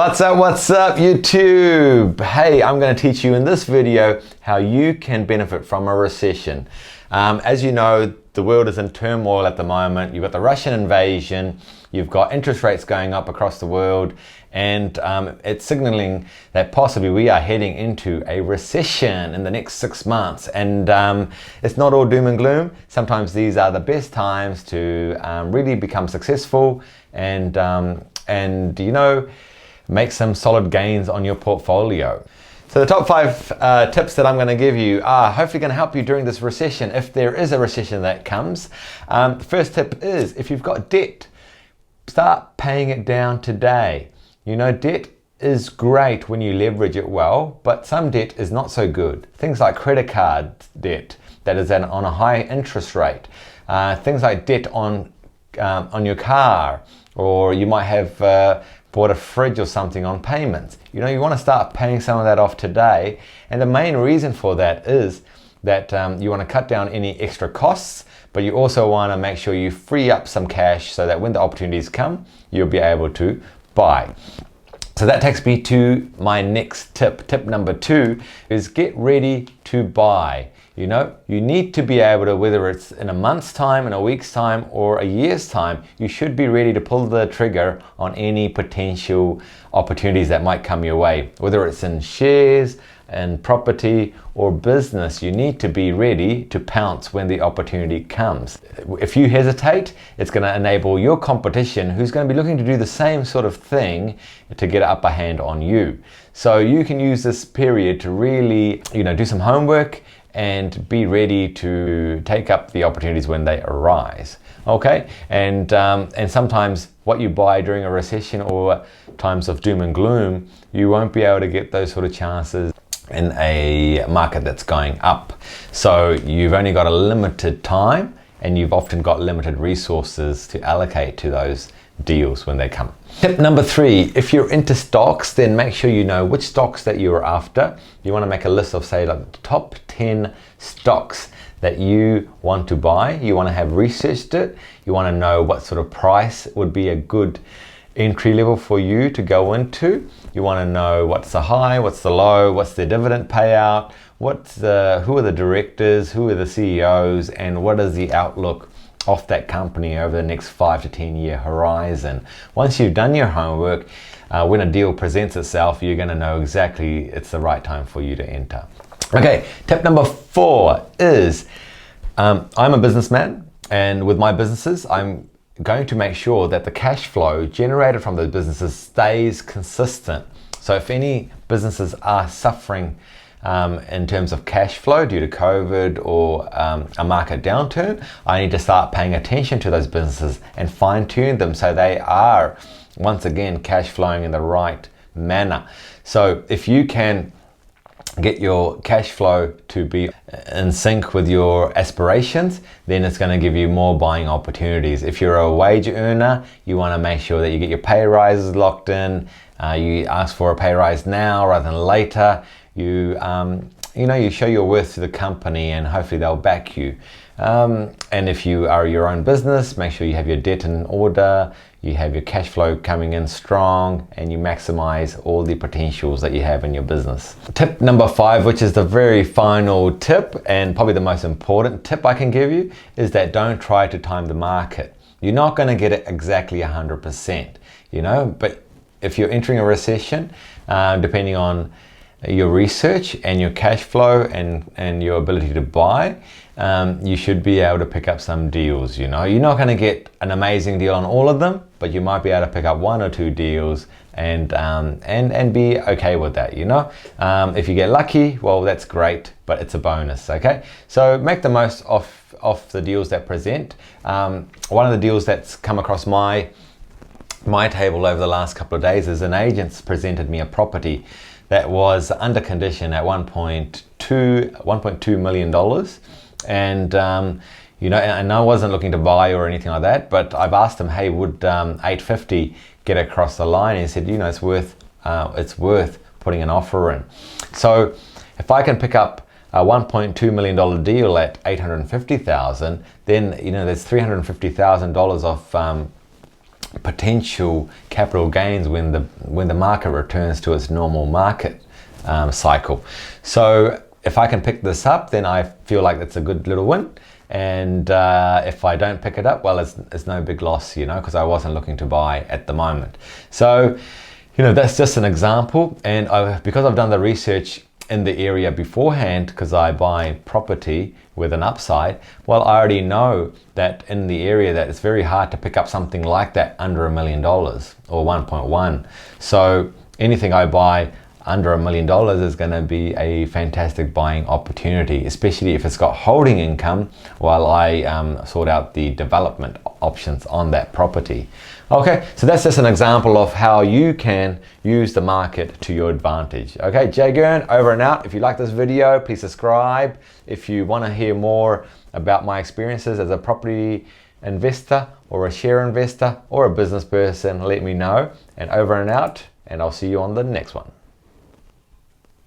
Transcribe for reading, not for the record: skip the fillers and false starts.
What's up YouTube? Hey, I'm going to teach you in this video how you can benefit from a recession. As you know, the world is in turmoil at the moment. You've got the Russian invasion, you've got interest rates going up across the world, and it's signaling that possibly we are heading into a recession in the next 6 months. And it's not all doom and gloom. Sometimes these are the best times to really become successful and make some solid gains on your portfolio. So the top 5 tips that I'm going to give you are hopefully going to help you during this recession, if there is a recession that comes. The first tip is, if you've got debt, start paying it down today. You know, debt is great when you leverage it well, but some debt is not so good. Things like credit card debt that is on a high interest rate. Things like debt on your car, or you might have bought a fridge or something on payments. You know, you want to start paying some of that off today. And the main reason for that is that you want to cut down any extra costs, but you also want to make sure you free up some cash so that when the opportunities come, you'll be able to buy. So that takes me to my next tip. Tip number 2 is get ready to buy. You know, you need to be able to, whether it's in a month's time, in a week's time, or a year's time, you should be ready to pull the trigger on any potential opportunities that might come your way. Whether it's in shares, and property, or business, you need to be ready to pounce when the opportunity comes. If you hesitate, it's going to enable your competition, who's going to be looking to do the same sort of thing, to get an upper hand on you. So you can use this period to really, do some homework and be ready to take up the opportunities when they arise. Okay, and sometimes what you buy during a recession or times of doom and gloom, you won't be able to get those sort of chances in a market that's going up. So you've only got a limited time, and you've often got limited resources to allocate to those deals when they come. Tip number 3, if you're into stocks, then make sure you know which stocks that you're after. You want to make a list of, say, like the top 10 stocks that you want to buy. You want to have researched it. You want to know what sort of price would be a good entry level for you to go into. You want to know what's the high, what's the low, what's the dividend payout, who are the directors, who are the CEOs, and what is the outlook of that company over the next 5 to 10 year horizon. Once you've done your homework, when a deal presents itself, you're going to know exactly it's the right time for you to enter. Okay, tip number 4 is, I'm a businessman, and with my businesses, I'm going to make sure that the cash flow generated from those businesses stays consistent. So if any businesses are suffering in terms of cash flow due to COVID or a market downturn, I need to start paying attention to those businesses and fine-tune them so they are, once again, cash flowing in the right manner. So if you can get your cash flow to be in sync with your aspirations, then it's going to give you more buying opportunities. If you're a wage earner, you want to make sure that you get your pay rises locked in. You ask for a pay rise now rather than later. You show your worth to the company, and hopefully they'll back you. And if you are your own business, make sure you have your debt in order, you have your cash flow coming in strong, and you maximize all the potentials that you have in your business. Tip number 5, which is the very final tip and probably the most important tip I can give you, is that don't try to time the market. You're not going to get it exactly 100%, but if you're entering a recession, depending on your research and your cash flow and your ability to buy, you should be able to pick up some deals. You're not going to get an amazing deal on all of them, but you might be able to pick up 1 or 2 deals and be okay with that. If you get lucky, well, that's great, but it's a bonus. Okay, so make the most of the deals that present. One of the deals that's come across my table over the last couple of days is an agent's presented me a property that was under condition at $1.2 million. And, and I wasn't looking to buy or anything like that, but I've asked him, hey, would 850 get across the line? And he said, it's worth putting an offer in. So if I can pick up a $1.2 million deal at $850,000, then, there's $350,000 potential capital gains when the market returns to its normal market cycle. So if I can pick this up, then I feel like it's a good little win. And if I don't pick it up, well, it's no big loss, you know, because I wasn't looking to buy at the moment. So, you know, that's just an example. And because I've done the research in the area beforehand, because I buy property with an upside, well, I already know that in the area that it's very hard to pick up something like that under $1 million or 1.1. So anything I buy under $1 million is going to be a fantastic buying opportunity, especially if it's got holding income while I sort out the development options on that property. Okay, so that's just an example of how you can use the market to your advantage. Okay, Jay Gurn, over and out. If you like this video, please subscribe. If you want to hear more about my experiences as a property investor or a share investor or a business person, let me know. And over and out, and I'll see you on the next one.